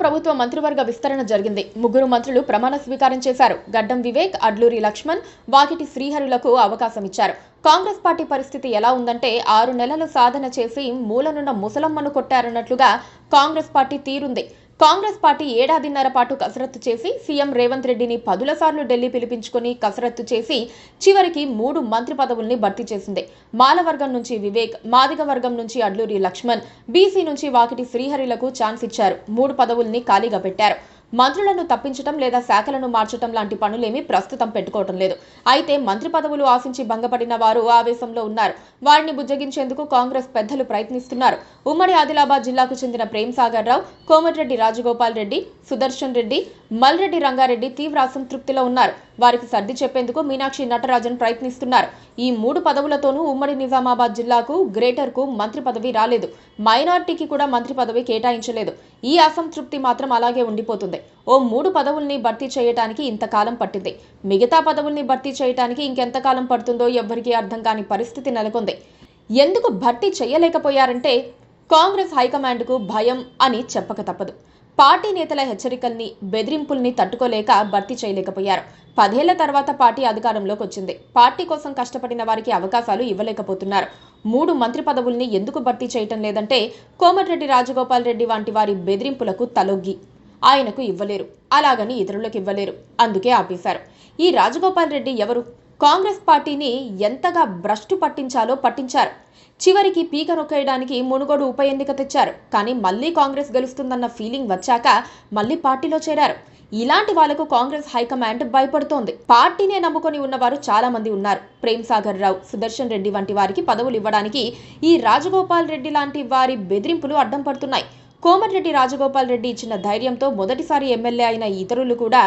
ప్రభుత్వ మంత్రివర్గ విస్తరణ జరిగింది. 3 మంత్రులు ప్రమాణ స్వీకారం చేశారు. గడ్డం వివేక్, అడ్లూరి లక్ష్మణ్, వాకిటి శ్రీహరులకు అవకాశం ఇచ్చారు. కాంగ్రెస్ పార్టీ పరిస్థితి ఎలా ఉందంటే 6 నెలలు సాధన చేసి మూలనున్న ముసలమ్మను కొట్టారన్నట్లుగా కాంగ్రెస్ పార్టీ తీరుంది. కాంగ్రెస్ పార్టీ ఏడాదిన్నర పాటు కసరత్తు చేసి సీఎం రేవంత్ రెడ్డిని 10ల సార్లు ఢిల్లీ పిలిపించుకుని కసరత్తు చేసి చివరికి 3 మంత్రి పదవుల్ని భర్తీ చేసింది. మాల వర్గం నుంచి వివేక్, మాదిగ వర్గం నుంచి అడ్లూరి లక్ష్మణ్, బీసీ నుంచి వాకిటి శ్రీహరిలకు ఛాన్స్ ఇచ్చారు. 3 పదవుల్ని ఖాళీగా పెట్టారు. మంత్రులను తప్పించడం లేదా శాఖలను మార్చడం లాంటి పనులేమీ ప్రస్తుతం పెట్టుకోవటం లేదు. అయితే మంత్రి పదవులు ఆశించి భంగపడిన వారు ఆవేశంలో ఉన్నారు. వారిని బుజ్జగించేందుకు కాంగ్రెస్ పెద్దలు ప్రయత్నిస్తున్నారు. ఉమ్మడి ఆదిలాబాద్ జిల్లాకు చెందిన ప్రేమ్ సాగర్ రావు, కోమటిరెడ్డి రాజగోపాల్ రెడ్డి, సుదర్శన్ రెడ్డి, మల్రెడ్డి రంగారెడ్డి తీవ్ర అసంతృప్తిలో ఉన్నారు. వారికి సర్ది చెప్పేందుకు మీనాక్షి నటరాజన్ ప్రయత్నిస్తున్నారు. ఈ 3 పదవులతోనూ ఉమ్మడి నిజామాబాద్ జిల్లాకు, గ్రేటర్ కు మంత్రి పదవి రాలేదు. మైనార్టీకి కూడా మంత్రి పదవి కేటాయించలేదు. ఈ అసంతృప్తి మాత్రం అలాగే ఉండిపోతుంది. ఓ 3 పదవుల్ని భర్తీ చేయడానికి ఇంతకాలం పట్టింది. మిగతా పదవుల్ని భర్తీ చేయడానికి ఇంకెంతకాలం పడుతుందో ఎవ్వరికీ అర్థం కాని పరిస్థితి నెలకొంది. ఎందుకు భర్తీ చేయలేకపోయారంటే కాంగ్రెస్ హైకమాండ్కు భయం అని చెప్పక తప్పదు. పార్టీ నేతల హెచ్చరికల్ని, బెదిరింపుల్ని తట్టుకోలేక భర్తీ చేయలేకపోయారు. 10 ఏళ్ల తర్వాత పార్టీ అధికారంలోకి వచ్చింది. పార్టీ కోసం కష్టపడిన వారికి అవకాశాలు ఇవ్వలేకపోతున్నారు. 3 మంత్రి పదవుల్ని ఎందుకు భర్తీ చేయటం లేదంటే కోమటిరెడ్డి రాజగోపాల్ రెడ్డి వంటి వారి బెదిరింపులకు తలొగ్గి ఆయనకు ఇవ్వలేరు, అలాగని ఇతరులకు ఇవ్వలేరు. అందుకే ఆపేశారు. ఈ రాజగోపాల్ రెడ్డి ఎవరు? కాంగ్రెస్ పార్టీని ఎంతగా భ్రష్టు పట్టించాలో పట్టించారు. చివరికి పీక నొక్కేయడానికి మునుగోడు ఉప ఎన్నిక తెచ్చారు. కానీ మళ్లీ కాంగ్రెస్ గెలుస్తుందన్న ఫీలింగ్ వచ్చాక మళ్లీ పార్టీలో చేరారు. ఇలాంటి వాళ్లకు కాంగ్రెస్ హైకమాండ్ భయపడుతోంది. పార్టీనే నమ్ముకొని ఉన్నవారు చాలా మంది ఉన్నారు. ప్రేమ్ సాగర్ రావు, సుదర్శన్ రెడ్డి వంటి వారికి పదవులు ఇవ్వడానికి ఈ రాజగోపాల్ రెడ్డి లాంటి వారి బెదిరింపులు అడ్డం పడుతున్నాయి. కోమటిరెడ్డి రాజగోపాల్ రెడ్డి ఇచ్చిన ధైర్యంతో మొదటిసారి ఎమ్మెల్యే అయిన ఇతరులు కూడా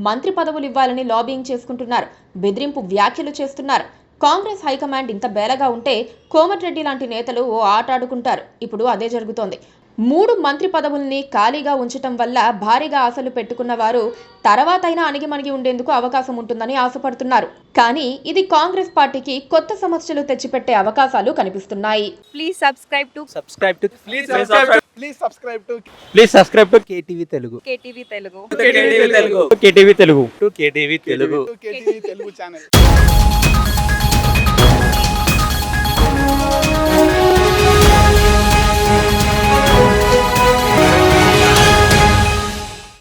మంత్రి పదవులు ఇవ్వాలని లాబింగ్ చేసుకుంటున్నారు. బెదిరింపు వ్యాఖ్యలు చేస్తున్నారు. కాంగ్రెస్ హైకమాండ్ ఇంత బేలగా ఉంటే కోమటిరెడ్డి లాంటి నేతలు ఓ ఆట ఆడుకుంటారు. ఇప్పుడు అదే జరుగుతోంది. 3 మంత్రి పదవుల్ని ఖాళీగా ఉంచటం వల్ల భారీగా ఆశలు పెట్టుకున్న వారు తర్వాతైనా అణిగిమణిగి ఉండేందుకు అవకాశం ఉంటుందని ఆశపడుతున్నారు. కానీ ఇది కాంగ్రెస్ పార్టీకి కొత్త సమస్యలు తెచ్చిపెట్టే అవకాశాలు కనిపిస్తున్నాయి. Please subscribe to KTV Telugu. KTV Telugu. KTV Telugu channel.